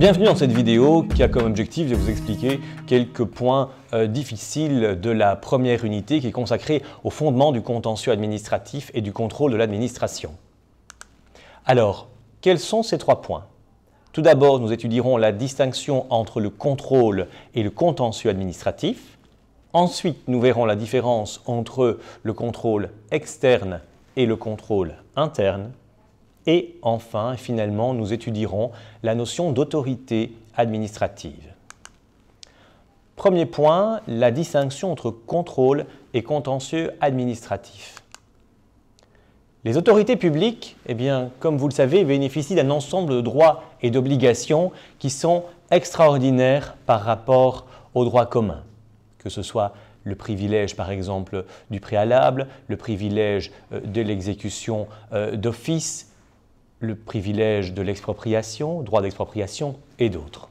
Bienvenue dans cette vidéo qui a comme objectif de vous expliquer quelques points difficiles de la première unité qui est consacrée au fondement du contentieux administratif et du contrôle de l'administration. Alors, quels sont ces trois points? Tout d'abord, nous étudierons la distinction entre le contrôle et le contentieux administratif. Ensuite, nous verrons la différence entre le contrôle externe et le contrôle interne. Et enfin, finalement, nous étudierons la notion d'autorité administrative. Premier point, la distinction entre contrôle et contentieux administratif. Les autorités publiques, comme vous le savez, bénéficient d'un ensemble de droits et d'obligations qui sont extraordinaires par rapport au droit commun, que ce soit le privilège, par exemple, du préalable, le privilège de l'exécution d'office, le privilège de l'expropriation, droit d'expropriation et d'autres.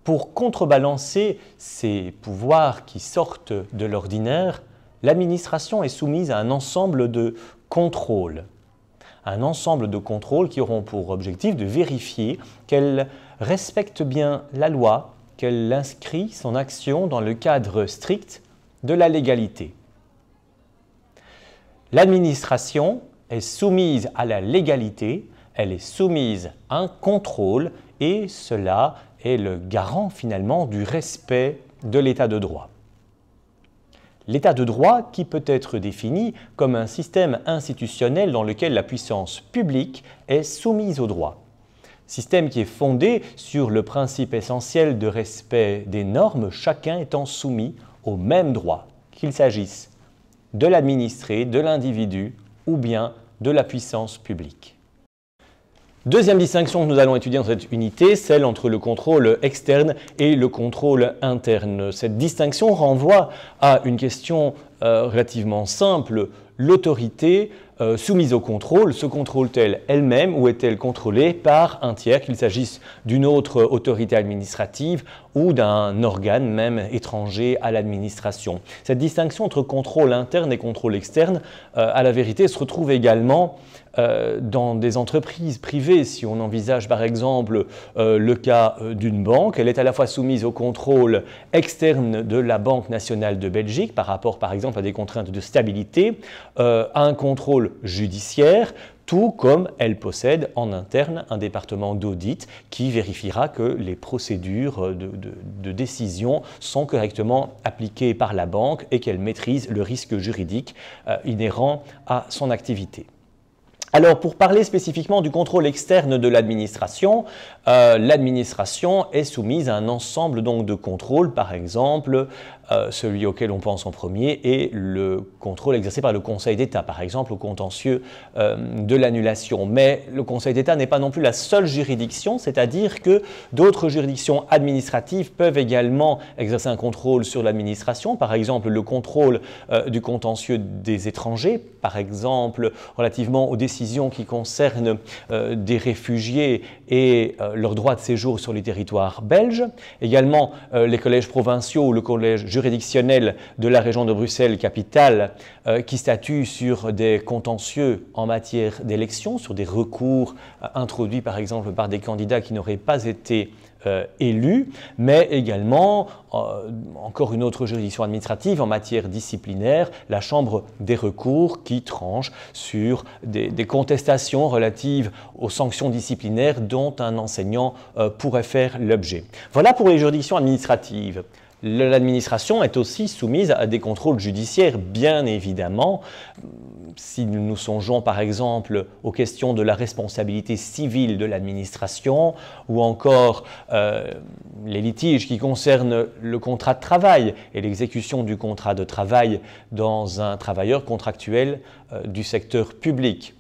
Pour contrebalancer ces pouvoirs qui sortent de l'ordinaire, l'administration est soumise à un ensemble de contrôles. Un ensemble de contrôles qui auront pour objectif de vérifier qu'elle respecte bien la loi, qu'elle inscrit son action dans le cadre strict de la légalité. L'administration est soumise à la légalité, elle est soumise à un contrôle et cela est le garant finalement du respect de l'état de droit. L'état de droit qui peut être défini comme un système institutionnel dans lequel la puissance publique est soumise au droit. Système qui est fondé sur le principe essentiel de respect des normes, chacun étant soumis au même droit, qu'il s'agisse de l'administré, de l'individu ou bien de la puissance publique. Deuxième distinction que nous allons étudier dans cette unité, celle entre le contrôle externe et le contrôle interne. Cette distinction renvoie à une question relativement simple. L'autorité soumise au contrôle, se contrôle-t-elle elle-même ou est-elle contrôlée par un tiers, qu'il s'agisse d'une autre autorité administrative ou d'un organe même étranger à l'administration? Cette distinction entre contrôle interne et contrôle externe, à la vérité, se retrouve également dans des entreprises privées. Si on envisage par exemple le cas d'une banque, elle est à la fois soumise au contrôle externe de la Banque nationale de Belgique par rapport par exemple à des contraintes de stabilité, à un contrôle judiciaire, tout comme elle possède en interne un département d'audit qui vérifiera que les procédures de décision sont correctement appliquées par la banque et qu'elle maîtrise le risque juridique inhérent à son activité. Alors, pour parler spécifiquement du contrôle externe de l'administration, l'administration est soumise à un ensemble donc, de contrôles, par exemple, celui auquel on pense en premier est le contrôle exercé par le Conseil d'État, par exemple au contentieux de l'annulation. Mais le Conseil d'État n'est pas non plus la seule juridiction, c'est-à-dire que d'autres juridictions administratives peuvent également exercer un contrôle sur l'administration, par exemple le contrôle du contentieux des étrangers, par exemple relativement aux décisions qui concernent des réfugiés et leur droit de séjour sur les territoires belges. Également les collèges provinciaux ou le collège juridictionnel de la région de Bruxelles-Capitale qui statue sur des contentieux en matière d'élection, sur des recours introduits par exemple par des candidats qui n'auraient pas été élus, mais également encore une autre juridiction administrative en matière disciplinaire, la Chambre des recours qui tranche sur des contestations relatives aux sanctions disciplinaires dont un enseignant pourrait faire l'objet. Voilà pour les juridictions administratives. L'administration est aussi soumise à des contrôles judiciaires, bien évidemment. Si nous songeons par exemple aux questions de la responsabilité civile de l'administration ou encore les litiges qui concernent le contrat de travail et l'exécution du contrat de travail dans un travailleur contractuel du secteur public.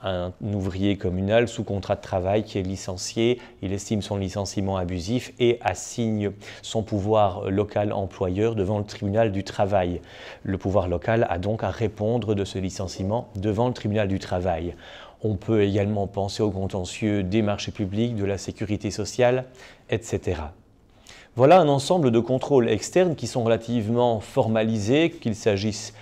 Un ouvrier communal sous contrat de travail qui est licencié, il estime son licenciement abusif et assigne son pouvoir local employeur devant le tribunal du travail. Le pouvoir local a donc à répondre de ce licenciement devant le tribunal du travail. On peut également penser au contentieux des marchés publics, de la sécurité sociale, etc. Voilà un ensemble de contrôles externes qui sont relativement formalisés, qu'il s'agisse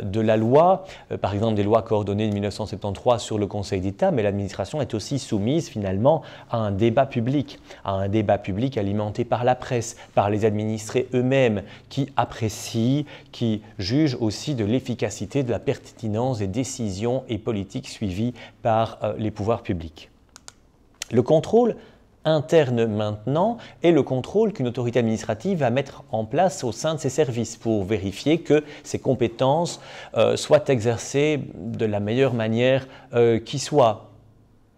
de la loi, par exemple des lois coordonnées de 1973 sur le Conseil d'État, mais l'administration est aussi soumise finalement à un débat public alimenté par la presse, par les administrés eux-mêmes qui apprécient, qui jugent aussi de l'efficacité, de la pertinence des décisions et politiques suivies par les pouvoirs publics. Le contrôle interne maintenant est le contrôle qu'une autorité administrative va mettre en place au sein de ses services pour vérifier que ses compétences soient exercées de la meilleure manière qui soit.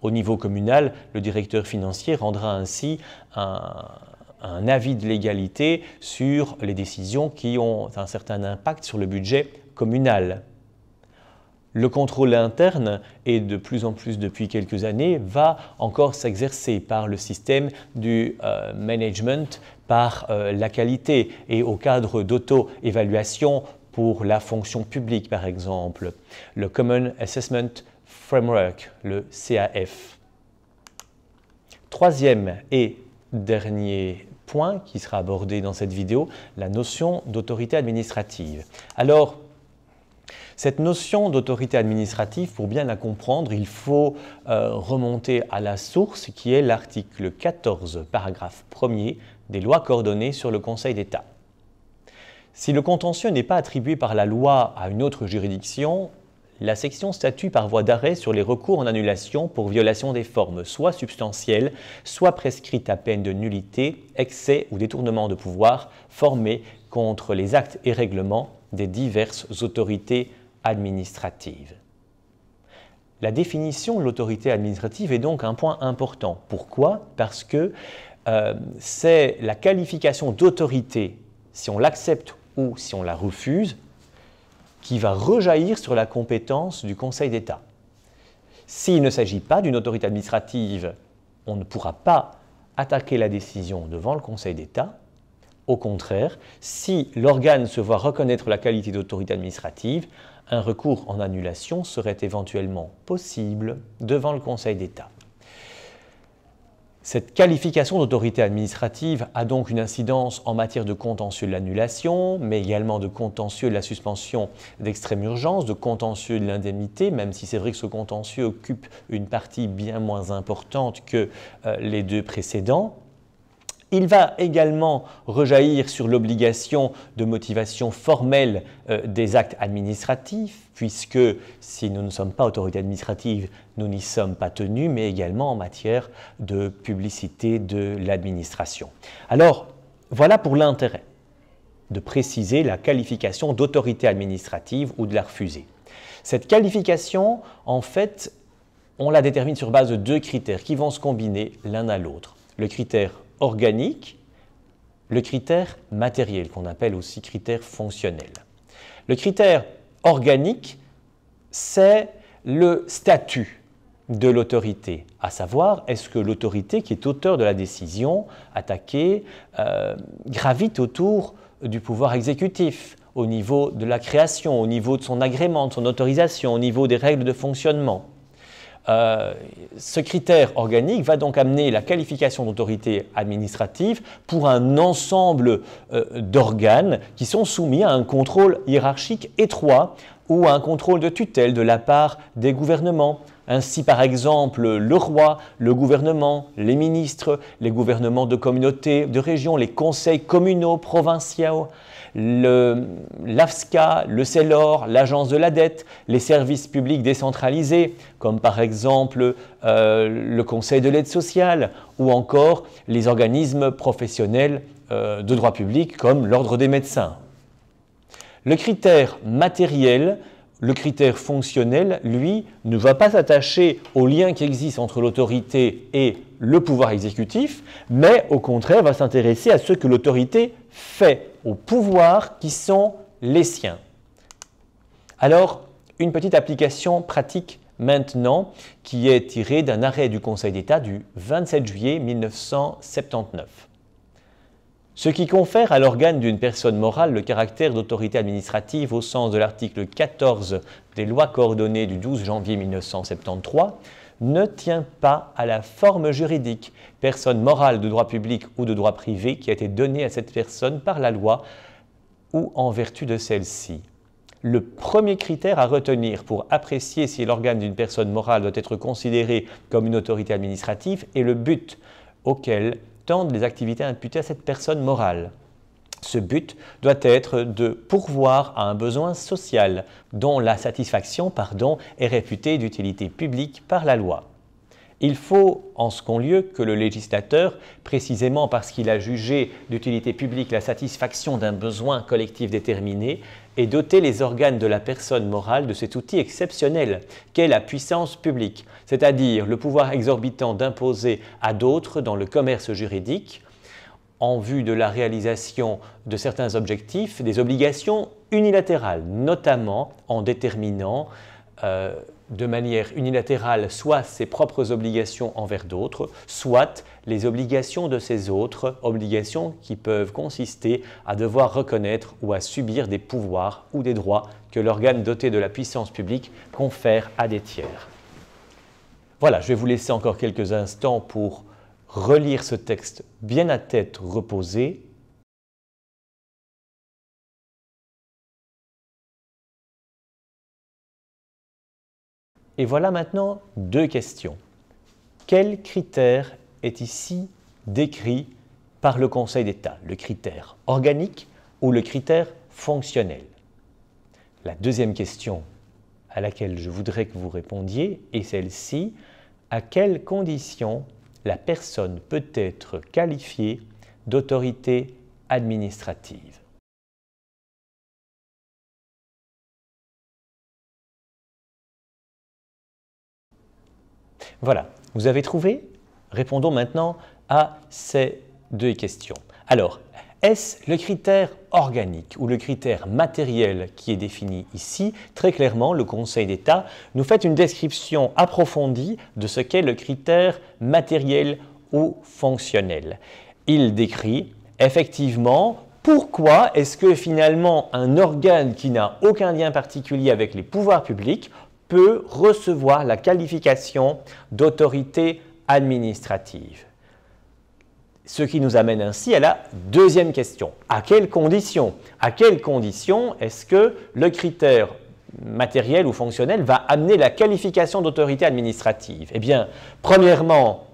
Au niveau communal, le directeur financier rendra ainsi un avis de légalité sur les décisions qui ont un certain impact sur le budget communal. Le contrôle interne, et de plus en plus depuis quelques années, va encore s'exercer par le système du management, par la qualité et au cadre d'auto-évaluation pour la fonction publique, par exemple, le Common Assessment Framework, le CAF. Troisième et dernier point qui sera abordé dans cette vidéo, la notion d'autorité administrative. Alors, cette notion d'autorité administrative, pour bien la comprendre, il faut remonter à la source qui est l'article 14, paragraphe 1er des lois coordonnées sur le Conseil d'État. Si le contentieux n'est pas attribué par la loi à une autre juridiction, la section statue par voie d'arrêt sur les recours en annulation pour violation des formes, soit substantielles, soit prescrites à peine de nullité, excès ou détournement de pouvoir formés contre les actes et règlements des diverses autorités administrative. La définition de l'autorité administrative est donc un point important. Pourquoi? Parce que c'est la qualification d'autorité, si on l'accepte ou si on la refuse, qui va rejaillir sur la compétence du Conseil d'État. S'il ne s'agit pas d'une autorité administrative, on ne pourra pas attaquer la décision devant le Conseil d'État. Au contraire, si l'organe se voit reconnaître la qualité d'autorité administrative, un recours en annulation serait éventuellement possible devant le Conseil d'État. Cette qualification d'autorité administrative a donc une incidence en matière de contentieux de l'annulation, mais également de contentieux de la suspension d'extrême urgence, de contentieux de l'indemnité, même si c'est vrai que ce contentieux occupe une partie bien moins importante que les deux précédents. Il va également rejaillir sur l'obligation de motivation formelle des actes administratifs, puisque si nous ne sommes pas autorité administrative, nous n'y sommes pas tenus, mais également en matière de publicité de l'administration. Alors, voilà pour l'intérêt de préciser la qualification d'autorité administrative ou de la refuser. Cette qualification, en fait, on la détermine sur base de deux critères qui vont se combiner l'un à l'autre. Le critère organique, le critère matériel, qu'on appelle aussi critère fonctionnel. Le critère organique, c'est le statut de l'autorité, à savoir, est-ce que l'autorité qui est auteur de la décision attaquée gravite autour du pouvoir exécutif, au niveau de la création, au niveau de son agrément, de son autorisation, au niveau des règles de fonctionnement. Ce critère organique va donc amener la qualification d'autorité administrative pour un ensemble d'organes qui sont soumis à un contrôle hiérarchique étroit ou à un contrôle de tutelle de la part des gouvernements. Ainsi, par exemple, le roi, le gouvernement, les ministres, les gouvernements de communautés, de régions, les conseils communaux, provinciaux, l'AFSCA, le CELOR, l'Agence de la dette, les services publics décentralisés, comme par exemple le Conseil de l'aide sociale, ou encore les organismes professionnels de droit public, comme l'Ordre des médecins. Le critère matériel, le critère fonctionnel, lui, ne va pas s'attacher au lien qui existe entre l'autorité et le pouvoir exécutif, mais au contraire va s'intéresser à ce que l'autorité fait, aux pouvoirs qui sont les siens. Alors, une petite application pratique maintenant qui est tirée d'un arrêt du Conseil d'État du 27 juillet 1979. Ce qui confère à l'organe d'une personne morale le caractère d'autorité administrative au sens de l'article 14 des lois coordonnées du 12 janvier 1973 ne tient pas à la forme juridique, personne morale de droit public ou de droit privé qui a été donnée à cette personne par la loi ou en vertu de celle-ci. Le premier critère à retenir pour apprécier si l'organe d'une personne morale doit être considéré comme une autorité administrative est le but auquel tendent les activités imputées à cette personne morale. Ce but doit être de pourvoir à un besoin social dont la satisfaction est réputée d'utilité publique par la loi. Il faut, en second lieu, que le législateur, précisément parce qu'il a jugé d'utilité publique la satisfaction d'un besoin collectif déterminé, ait doté les organes de la personne morale de cet outil exceptionnel qu'est la puissance publique, c'est-à-dire le pouvoir exorbitant d'imposer à d'autres dans le commerce juridique, en vue de la réalisation de certains objectifs, des obligations unilatérales, notamment en déterminant de manière unilatérale soit ses propres obligations envers d'autres, soit les obligations de ces autres, obligations qui peuvent consister à devoir reconnaître ou à subir des pouvoirs ou des droits que l'organe doté de la puissance publique confère à des tiers. Voilà, je vais vous laisser encore quelques instants pour relire ce texte bien à tête reposée. Et voilà maintenant deux questions. Quel critère est ici décrit par le Conseil d'État? Le critère organique ou le critère fonctionnel? La deuxième question à laquelle je voudrais que vous répondiez est celle-ci. À quelles conditions la personne peut être qualifiée d'autorité administrative? Voilà, vous avez trouvé? Répondons maintenant à ces deux questions. Alors, est-ce le critère organique ou le critère matériel qui est défini ici? Très clairement, le Conseil d'État nous fait une description approfondie de ce qu'est le critère matériel ou fonctionnel. Il décrit effectivement pourquoi est-ce que finalement un organe qui n'a aucun lien particulier avec les pouvoirs publics peut recevoir la qualification d'autorité administrative. Ce qui nous amène ainsi à la deuxième question. À quelles conditions? À quelles conditions est-ce que le critère matériel ou fonctionnel va amener la qualification d'autorité administrative? Eh bien, premièrement,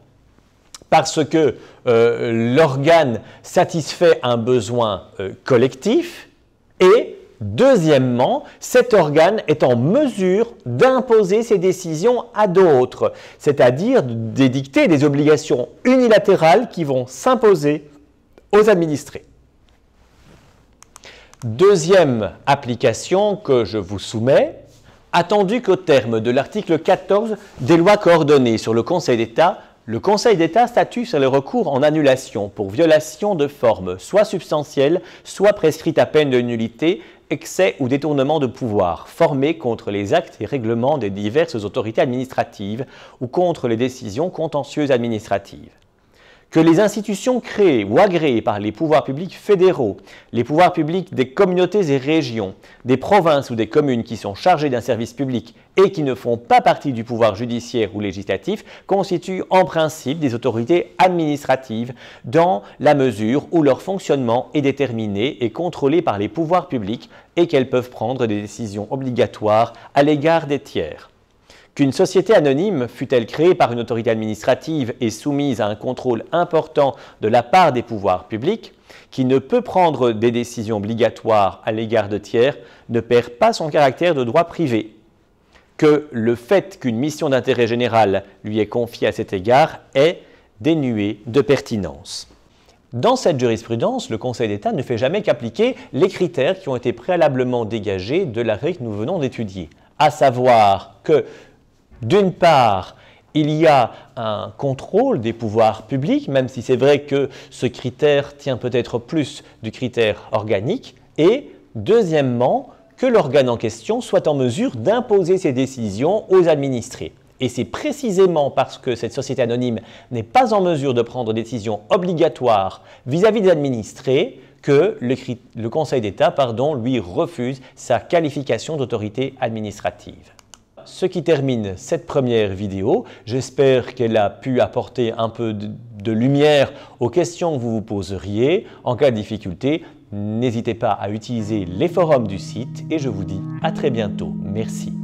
parce que l'organe satisfait un besoin collectif et deuxièmement, cet organe est en mesure d'imposer ses décisions à d'autres, c'est-à-dire d'édicter des obligations unilatérales qui vont s'imposer aux administrés. Deuxième application que je vous soumets, attendu qu'au terme de l'article 14 des lois coordonnées sur le Conseil d'État, le Conseil d'État statue sur le recours en annulation pour violation de forme soit substantielle, soit prescrite à peine de nullité, excès ou détournement de pouvoir formé contre les actes et règlements des diverses autorités administratives ou contre les décisions contentieuses administratives. Que les institutions créées ou agréées par les pouvoirs publics fédéraux, les pouvoirs publics des communautés et régions, des provinces ou des communes qui sont chargées d'un service public et qui ne font pas partie du pouvoir judiciaire ou législatif constituent en principe des autorités administratives dans la mesure où leur fonctionnement est déterminé et contrôlé par les pouvoirs publics et qu'elles peuvent prendre des décisions obligatoires à l'égard des tiers. Qu'une société anonyme, fût-elle créée par une autorité administrative et soumise à un contrôle important de la part des pouvoirs publics, qui ne peut prendre des décisions obligatoires à l'égard de tiers, ne perd pas son caractère de droit privé. Que le fait qu'une mission d'intérêt général lui est confiée à cet égard est dénué de pertinence. Dans cette jurisprudence, le Conseil d'État ne fait jamais qu'appliquer les critères qui ont été préalablement dégagés de l'arrêt que nous venons d'étudier, à savoir que d'une part, il y a un contrôle des pouvoirs publics, même si c'est vrai que ce critère tient peut-être plus du critère organique, et deuxièmement, que l'organe en question soit en mesure d'imposer ses décisions aux administrés. Et c'est précisément parce que cette société anonyme n'est pas en mesure de prendre des décisions obligatoires vis-à-vis des administrés que le Conseil d'État lui refuse sa qualification d'autorité administrative. ce qui termine cette première vidéo. J'espère qu'elle a pu apporter un peu de lumière aux questions que vous vous poseriez. En cas de difficulté, n'hésitez pas à utiliser les forums du site et je vous dis à très bientôt. Merci.